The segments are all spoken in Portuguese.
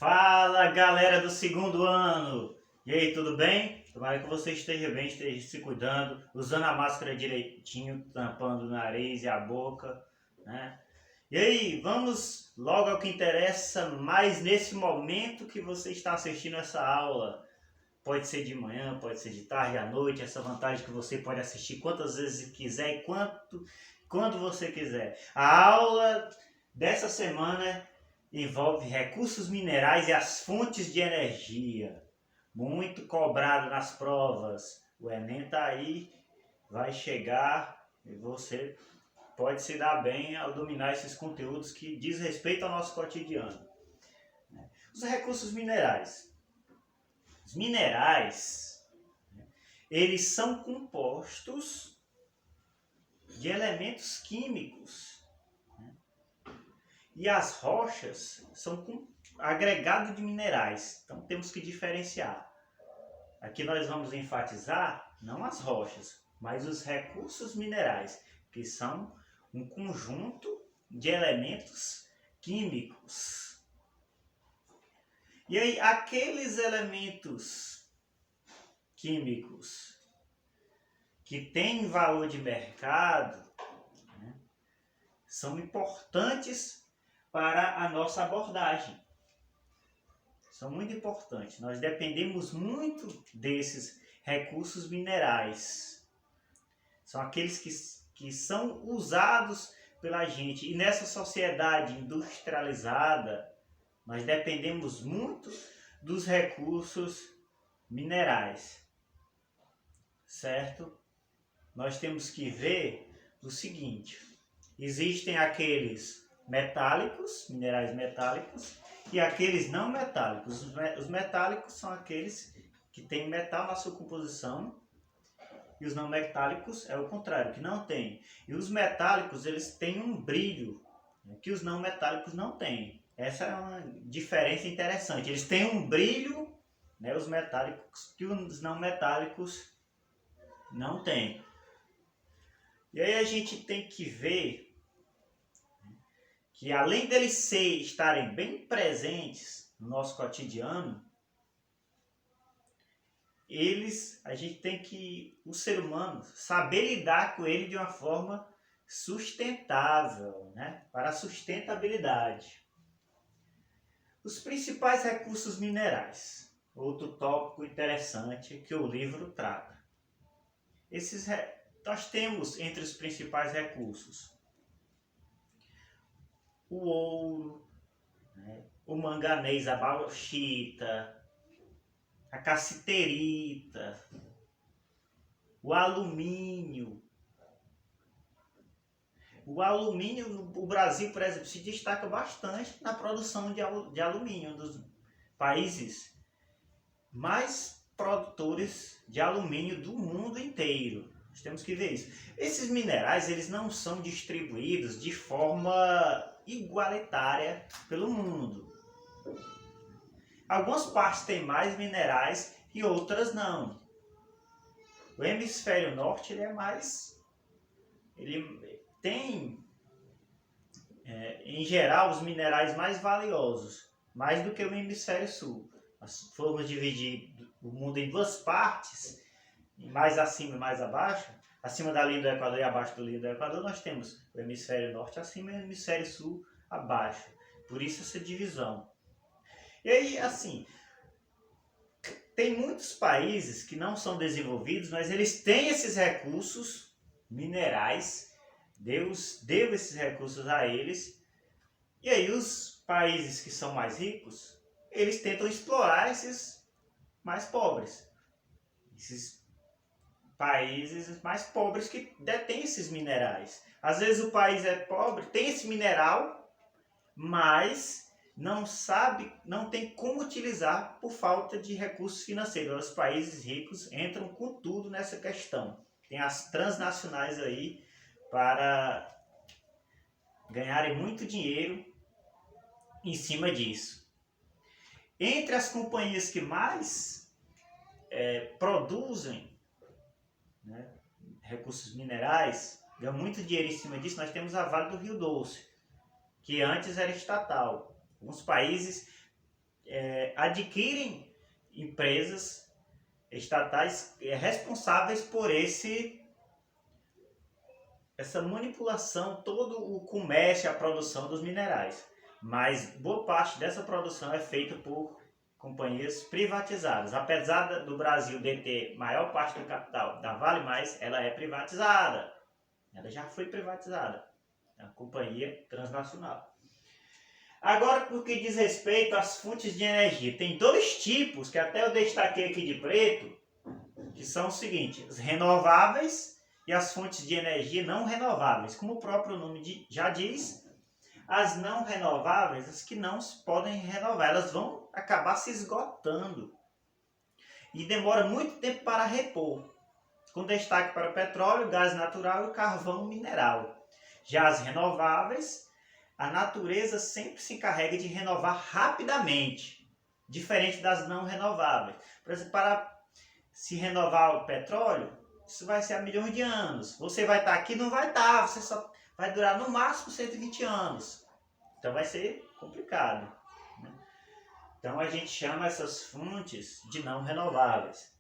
Fala, galera do segundo ano! E aí, tudo bem? Tomara que você esteja bem, esteja se cuidando, usando a máscara direitinho, tampando o nariz e a boca, né? E aí, vamos logo ao que interessa mais nesse momento que você está assistindo essa aula. Pode ser de manhã, pode ser de tarde, à noite, essa vantagem que você pode assistir quantas vezes quiser e quando você quiser. A aula dessa semana envolve recursos minerais e as fontes de energia. Muito cobrado nas provas. O Enem está aí, vai chegar e você pode se dar bem ao dominar esses conteúdos que diz respeito ao nosso cotidiano. Os recursos minerais. Os minerais, eles são compostos de elementos químicos. E as rochas são agregado de minerais. Então temos que diferenciar. Aqui nós vamos enfatizar não as rochas, mas os recursos minerais, que são um conjunto de elementos químicos. E aí, aqueles elementos químicos que têm valor de mercado, né, são importantes para a nossa abordagem. São muito importantes. Nós dependemos muito desses recursos minerais. São aqueles que são usados pela gente. E nessa sociedade industrializada, nós dependemos muito dos recursos minerais, certo? Nós temos que ver o seguinte: existem aqueles metálicos, minerais metálicos, e aqueles não metálicos. Os metálicos são aqueles que têm metal na sua composição, e os não metálicos é o contrário, que não tem. E os metálicos, eles têm um brilho, né, que os não metálicos não têm. Essa é uma diferença interessante. Eles têm um brilho, né, os metálicos, que os não metálicos não têm. E aí a gente tem que ver que, além deles estarem bem presentes no nosso cotidiano, a gente tem que, o ser humano, saber lidar com ele de uma forma sustentável, né, para a sustentabilidade. Os principais recursos minerais, outro tópico interessante que o livro trata. Nós temos entre os principais recursos o ouro, né, o manganês, a bauxita, a cassiterita, o alumínio. O alumínio, o Brasil, por exemplo, se destaca bastante na produção de alumínio, um dos países mais produtores de alumínio do mundo inteiro. Nós temos que ver isso. Esses minerais, eles não são distribuídos de forma igualitária pelo mundo. Algumas partes têm mais minerais e outras não. O hemisfério norte ele tem, em geral, os minerais mais valiosos, mais do que o hemisfério sul. Nós formos dividir o mundo em duas partes, mais acima e mais abaixo, acima da linha do Equador e abaixo da linha do Equador, nós temos o hemisfério norte acima e o hemisfério sul abaixo. Por isso essa divisão. E aí, assim, tem muitos países que não são desenvolvidos, mas eles têm esses recursos minerais. Deus deu esses recursos a eles. E aí os países que são mais ricos, eles tentam explorar esses mais pobres. Esses países mais pobres que detêm esses minerais. Às vezes o país é pobre, tem esse mineral, mas não tem como utilizar por falta de recursos financeiros. Os países ricos entram com tudo nessa questão. Tem as transnacionais aí para ganharem muito dinheiro em cima disso. Entre as companhias que mais produzem, né, recursos minerais, ganham muito dinheiro em cima disso, nós temos a Vale do Rio Doce, que antes era estatal. Alguns países adquirem empresas estatais responsáveis por essa manipulação, todo o comércio e a produção dos minerais. Mas boa parte dessa produção é feita por companhias privatizadas. Apesar do Brasil deter maior parte do capital da Vale Mais, ela é privatizada. Ela já foi privatizada. É uma companhia transnacional. Agora, por que diz respeito às fontes de energia, tem dois tipos, que até eu destaquei aqui de preto, que são os seguintes: as renováveis e as fontes de energia não renováveis. Como o próprio nome já diz, as não renováveis, as que não se podem renovar, elas vão acabar se esgotando. E demora muito tempo para repor, com destaque para o petróleo, gás natural e o carvão mineral. Já as renováveis, a natureza sempre se encarrega de renovar rapidamente, diferente das não renováveis. Por exemplo, para se renovar o petróleo, isso vai ser há milhões de anos. Você vai estar aqui? Não vai estar. Você só vai durar no máximo 120 anos. Então vai ser complicado. Então a gente chama essas fontes de não renováveis.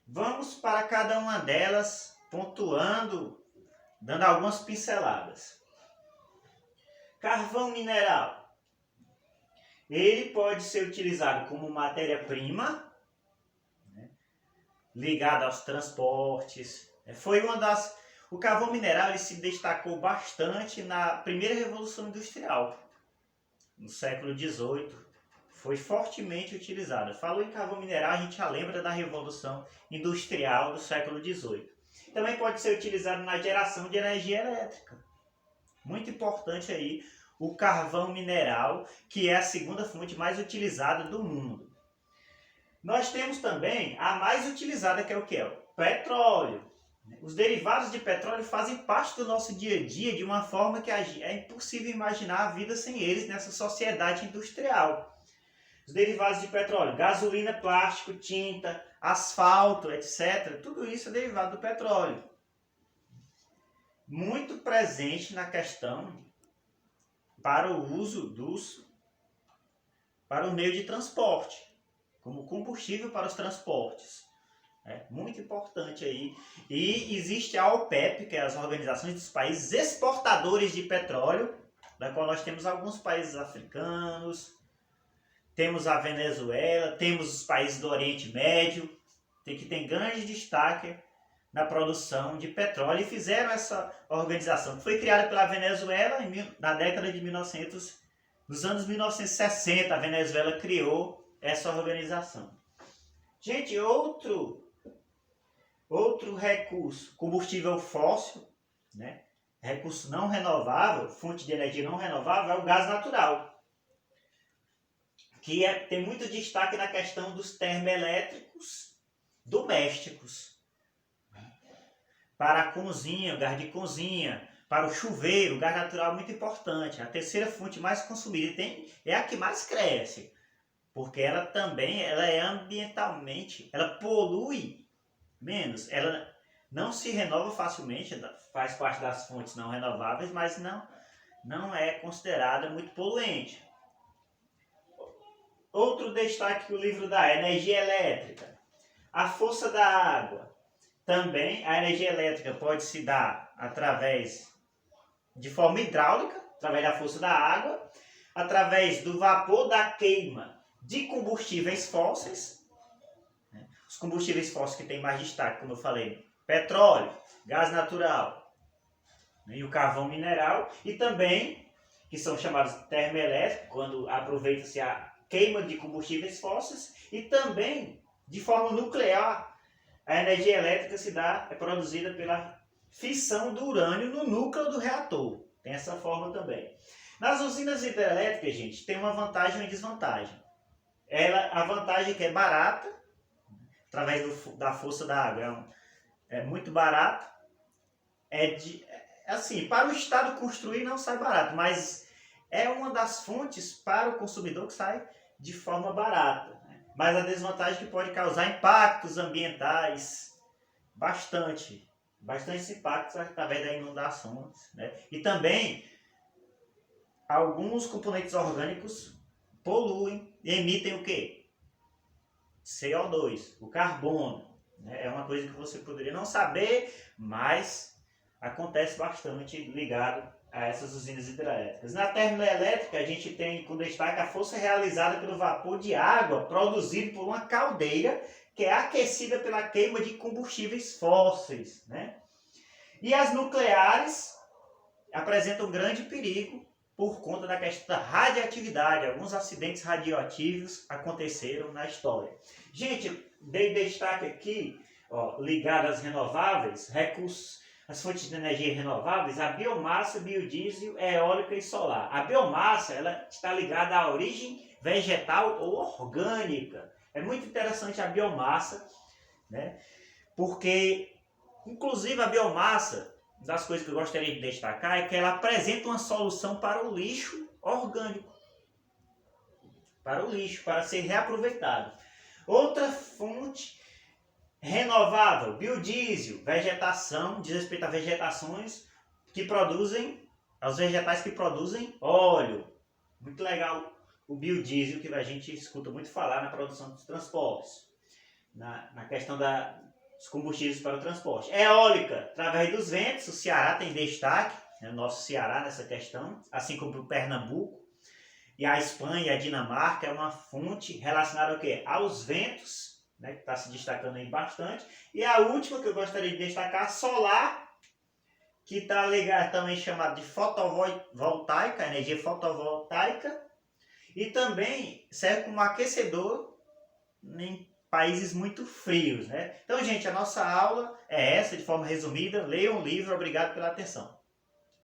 Vamos para cada uma delas, pontuando, dando algumas pinceladas. Carvão mineral. Ele pode ser utilizado como matéria-prima, ligado aos transportes. Foi uma das... O carvão mineral ele se destacou bastante na primeira Revolução Industrial, no século XVIII. Foi fortemente utilizado. Falou em carvão mineral, a gente já lembra da Revolução Industrial do século XVIII. Também pode ser utilizado na geração de energia elétrica. Muito importante aí o carvão mineral, que é a segunda fonte mais utilizada do mundo. Nós temos também a mais utilizada, que é o que? O petróleo. Os derivados de petróleo fazem parte do nosso dia a dia de uma forma que é impossível imaginar a vida sem eles nessa sociedade industrial. Os derivados de petróleo, gasolina, plástico, tinta, asfalto, etc. Tudo isso é derivado do petróleo. Muito presente na questão para o uso para o meio de transporte, como combustível para os transportes. É muito importante aí. E existe a OPEP, que é as Organizações dos Países Exportadores de Petróleo, da qual nós temos alguns países africanos, temos a Venezuela, temos os países do Oriente Médio, que tem grande destaque na produção de petróleo, e fizeram essa organização, que foi criada pela Venezuela na década de 1900, nos anos 1960, a Venezuela criou essa organização. Gente, outro recurso, combustível fóssil, né? Recurso não renovável, fonte de energia não renovável, é o gás natural, que tem muito destaque na questão dos termoelétricos domésticos. Para a cozinha, o gás de cozinha, para o chuveiro, o gás natural é muito importante. A terceira fonte mais consumida é a que mais cresce, porque ela também é ambientalmente, ela polui menos, ela não se renova facilmente, faz parte das fontes não renováveis, mas não é considerada muito poluente. Outro destaque que o livro dá é energia elétrica, a força da água. Também a energia elétrica pode se dar de forma hidráulica, através da força da água, através do vapor da queima de combustíveis fósseis. Os combustíveis fósseis que têm mais destaque, como eu falei, petróleo, gás natural, e o carvão mineral, e também, que são chamados termoelétricos, quando aproveita-se a queima de combustíveis fósseis, e também, de forma nuclear, a energia elétrica é produzida pela fissão do urânio no núcleo do reator. Tem essa forma também. Nas usinas hidrelétricas, gente, tem uma vantagem e uma desvantagem. A vantagem é que é barata, através da força da água, é muito barato. Assim, para o Estado construir não sai barato, mas é uma das fontes para o consumidor que sai de forma barata. Mas a desvantagem é que pode causar impactos ambientais, bastante impactos através das inundações, né? E também alguns componentes orgânicos poluem e emitem o quê? CO2, o carbono. É uma coisa que você poderia não saber, mas acontece bastante ligado a essas usinas hidrelétricas. Na termoelétrica, a gente tem com destaque a força realizada pelo vapor de água produzido por uma caldeira que é aquecida pela queima de combustíveis fósseis, né? E as nucleares apresentam grande perigo por conta da questão da radioatividade. Alguns acidentes radioativos aconteceram na história. Gente, dei destaque aqui, ó, ligado às renováveis, recursos, as fontes de energia renováveis, a biomassa, biodiesel, eólica e solar. A biomassa, ela está ligada à origem vegetal ou orgânica. É muito interessante a biomassa, né? Porque, inclusive, a biomassa, das coisas que eu gostaria de destacar é que ela apresenta uma solução para o lixo orgânico, para ser reaproveitado. Outra fonte renovável, biodiesel, vegetação, diz respeito a vegetações que produzem, aos vegetais que produzem óleo. Muito legal o biodiesel, que a gente escuta muito falar na produção dos transportes, na questão dos combustíveis para o transporte. Eólica, através dos ventos, o Ceará tem destaque, né, o nosso Ceará nessa questão, assim como o Pernambuco. E a Espanha e a Dinamarca é uma fonte relacionada ao quê? Aos ventos, né, que está se destacando aí bastante. E a última que eu gostaria de destacar, solar, que está ligada também chamada de fotovoltaica, energia fotovoltaica, e também serve como aquecedor em países muito frios, né? Então, gente, a nossa aula é essa, de forma resumida. Leiam o livro, obrigado pela atenção.